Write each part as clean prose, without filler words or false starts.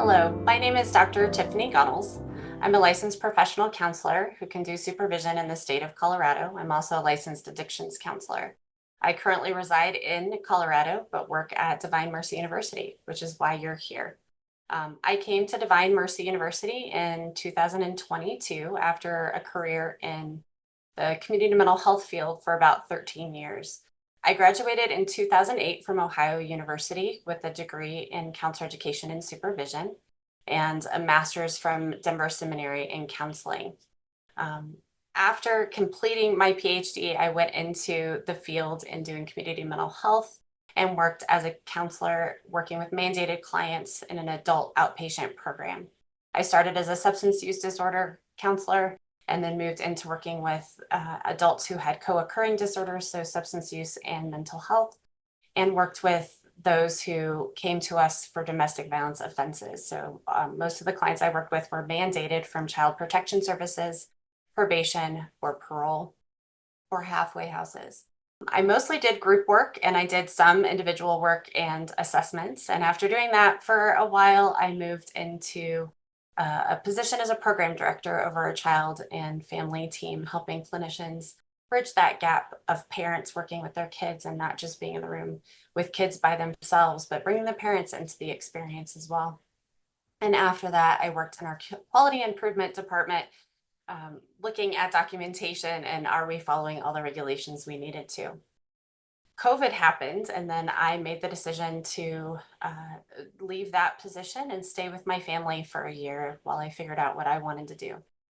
Hello, my name is Dr. Tiffany Gunnels. I'm a licensed professional counselor who can do supervision in the state of Colorado. I'm also a licensed addictions counselor. I currently reside in Colorado, but work at Divine Mercy University, which is why you're here. I came to Divine Mercy University in 2022 after a career in the community mental health field for about 13 years. I graduated in 2008 from Ohio University with a degree in counselor education and supervision and a master's from Denver Seminary in counseling. Um, After completing my PhD, I went into the field in doing community mental health and worked as a counselor working with mandated clients in an adult outpatient program. I started as a substance use disorder counselor and then moved into working with adults who had co-occurring disorders, so substance use and mental health, and worked with those who came to us for domestic violence offenses. So most of the clients I worked with were mandated from Child Protection Services, probation, or parole, or halfway houses. I mostly did group work and I did some individual work and assessments. And after doing that for a while, I moved into a position as a program director over a child and family team, helping clinicians bridge that gap of parents working with their kids and not just being in the room with kids by themselves, but bringing the parents into the experience as well. And after that, I worked in our quality improvement department, looking at documentation and are we following all the regulations we needed to. COVID happened, and then I made the decision to leave that position and stay with my family for a year while I figured out what I wanted to do.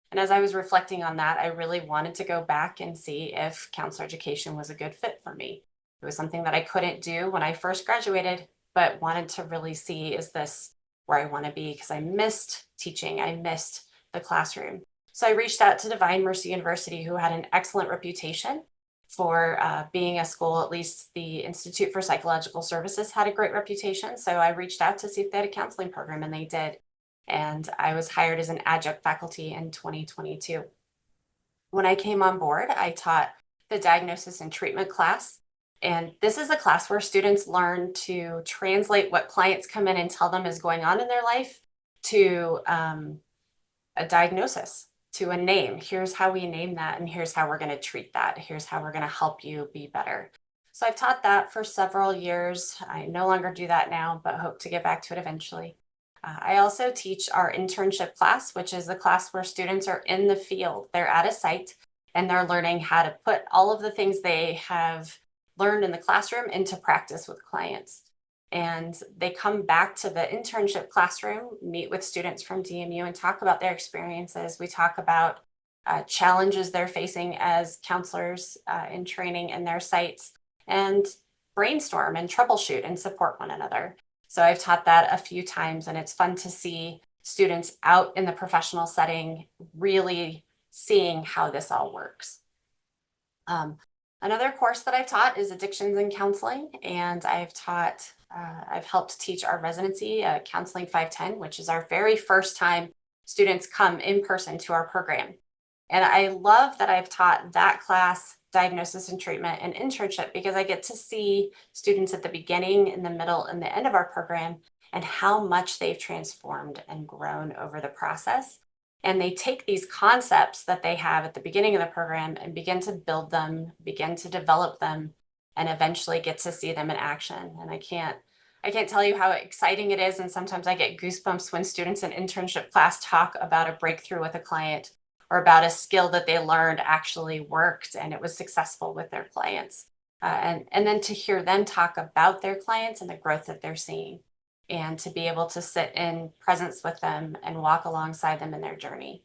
And as I was reflecting on that, I really wanted to go back and see if counselor education was a good fit for me. It was something that I couldn't do when I first graduated, but wanted to really see, is this where I want to be? Because I missed teaching, I missed the classroom. So I reached out to Divine Mercy University, who had an excellent reputation for being a school. At least the Institute for Psychological Services had a great reputation. So I reached out to see if they had a counseling program, and they did. And I was hired as an adjunct faculty in 2022. When I came on board, I taught the diagnosis and treatment class. And this is a class where students learn to translate what clients come in and tell them is going on in their life to a diagnosis, to a name. Here's how we name that, and here's how we're going to treat that. Here's how we're going to help you be better. So I've taught that for several years. I no longer do that now, but hope to get back to it eventually. I also teach our internship class, which is the class where students are in the field. They're at a site and they're learning how to put all of the things they have learned in the classroom into practice with clients. And they come back to the internship classroom, meet with students from DMU and talk about their experiences. We talk about challenges they're facing as counselors in training in their sites, and brainstorm and troubleshoot and support one another. So I've taught that a few times, and it's fun to see students out in the professional setting really seeing how this all works. Another course that I've taught is addictions and counseling, and I've helped teach our residency, Counseling 510, which is our very first time students come in person to our program. And I love that I've taught that class, diagnosis and treatment, and internship, because I get to see students at the beginning, in the middle, and the end of our program, and how much they've transformed and grown over the process. And they take these concepts that they have at the beginning of the program and begin to build them, begin to develop them, and eventually get to see them in action. And I can't tell you how exciting it is. And sometimes I get goosebumps when students in internship class talk about a breakthrough with a client or about a skill that they learned actually worked and it was successful with their clients. And then to hear them talk about their clients and the growth that they're seeing, and to be able to sit in presence with them and walk alongside them in their journey.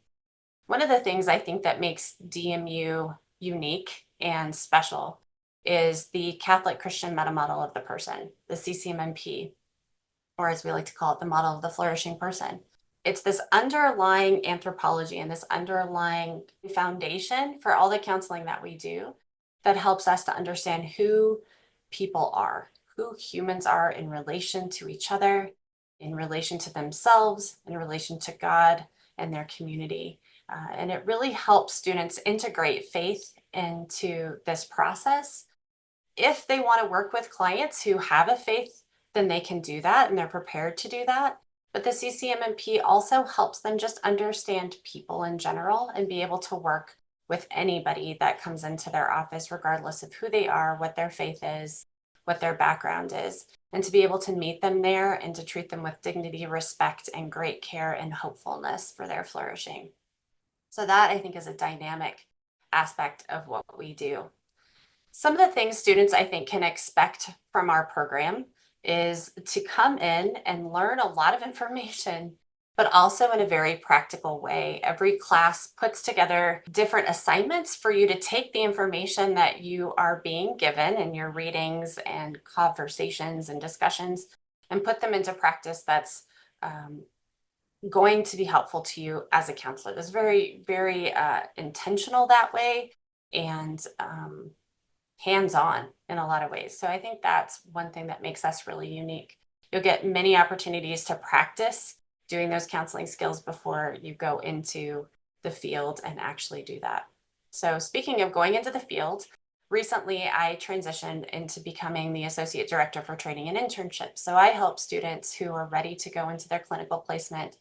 One of the things I think that makes DMU unique and special is the Catholic Christian meta model of the person, the CCMMP, or as we like to call it, the model of the flourishing person. It's this underlying anthropology and this underlying foundation for all the counseling that we do that helps us to understand who people are, who humans are in relation to each other, in relation to themselves, in relation to God and their community. And it really helps students integrate faith into this process. If they want to work with clients who have a faith, then they can do that and they're prepared to do that. But the CCMMP also helps them just understand people in general and be able to work with anybody that comes into their office, regardless of who they are, what their faith is, what their background is, and to be able to meet them there and to treat them with dignity, respect, and great care and hopefulness for their flourishing. So that, I think, is a dynamic aspect of what we do. Some of the things students, I think, can expect from our program is to come in and learn a lot of information, but also in a very practical way. Every class puts together different assignments for you to take the information that you are being given in your readings and conversations and discussions and put them into practice that's going to be helpful to you as a counselor. It's very, very intentional that way, and hands-on in a lot of ways. So I think that's one thing that makes us really unique. You'll get many opportunities to practice doing those counseling skills before you go into the field and actually do that. So speaking of going into the field, recently I transitioned into becoming the Associate Director for Training and Internships. So I help students who are ready to go into their clinical placement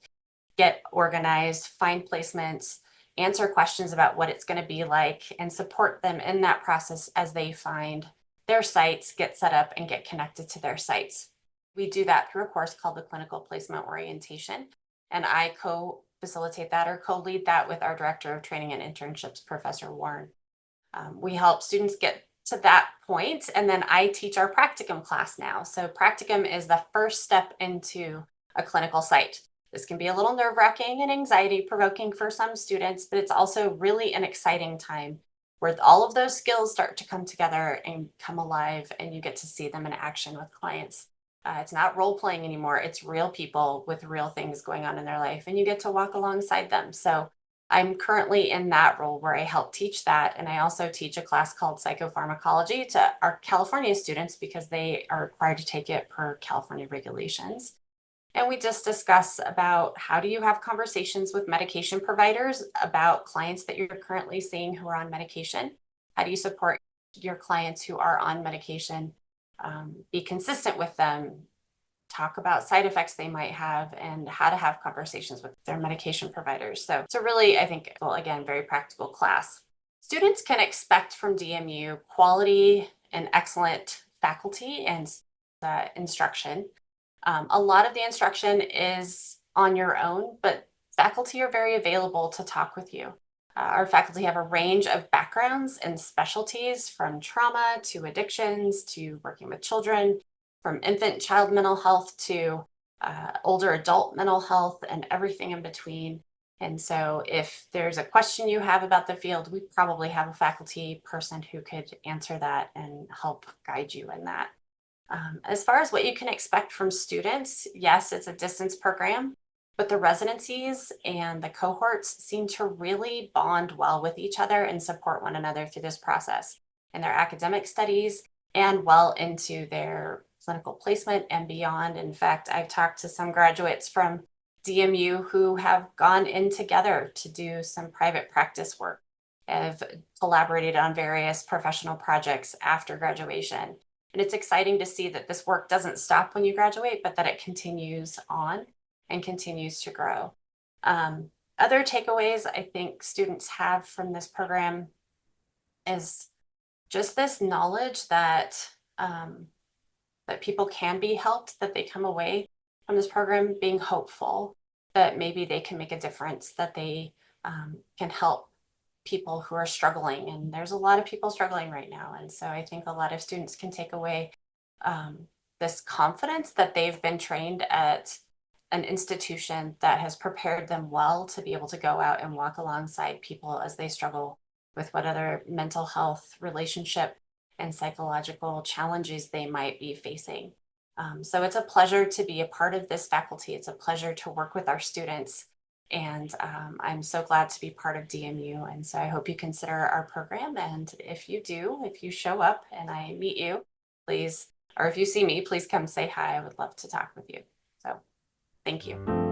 get organized, find placements, answer questions about what it's going to be like, and support them in that process as they find their sites, get set up, and get connected to their sites. We do that through a course called the Clinical Placement Orientation, and I co-facilitate that or co-lead that with our Director of Training and Internships, Professor Warren. We help students get to that point, and then I teach our practicum class now. So practicum is the first step into a clinical site. This can be a little nerve-wracking and anxiety-provoking for some students, but it's also really an exciting time where all of those skills start to come together and come alive, and you get to see them in action with clients. It's not role-playing anymore. It's real people with real things going on in their life, and you get to walk alongside them. So I'm currently in that role where I help teach that, and I also teach a class called psychopharmacology to our California students because they are required to take it per California regulations. And we just discuss about how do you have conversations with medication providers about clients that you're currently seeing who are on medication? How do you support your clients who are on medication? Be consistent with them, talk about side effects they might have, and how to have conversations with their medication providers. So it's a really, I think, well, again, very practical class. Students can expect from DMU quality and excellent faculty and instruction. A lot of the instruction is on your own, but faculty are very available to talk with you. Our faculty have a range of backgrounds and specialties, from trauma to addictions to working with children, from infant child mental health to older adult mental health, and everything in between. And so if there's a question you have about the field, we probably have a faculty person who could answer that and help guide you in that. As far as what you can expect from students, yes, it's a distance program, but the residencies and the cohorts seem to really bond well with each other and support one another through this process in their academic studies and well into their clinical placement and beyond. In fact, I've talked to some graduates from DMU who have gone in together to do some private practice work, have collaborated on various professional projects after graduation. And it's exciting to see that this work doesn't stop when you graduate, but that it continues on and continues to grow. Other takeaways I think students have from this program is just this knowledge that that people can be helped, that they come away from this program being hopeful, that maybe they can make a difference, that they can help people who are struggling. And there's a lot of people struggling right now. And so I think a lot of students can take away this confidence that they've been trained at an institution that has prepared them well to be able to go out and walk alongside people as they struggle with what other mental health, relationship, and psychological challenges they might be facing. So it's a pleasure to be a part of this faculty. It's a pleasure to work with our students. And I'm so glad to be part of DMU. And so I hope you consider our program. And if you do, if you show up and I meet you, please, or if you see me, please come say hi. I would love to talk with you. So thank you.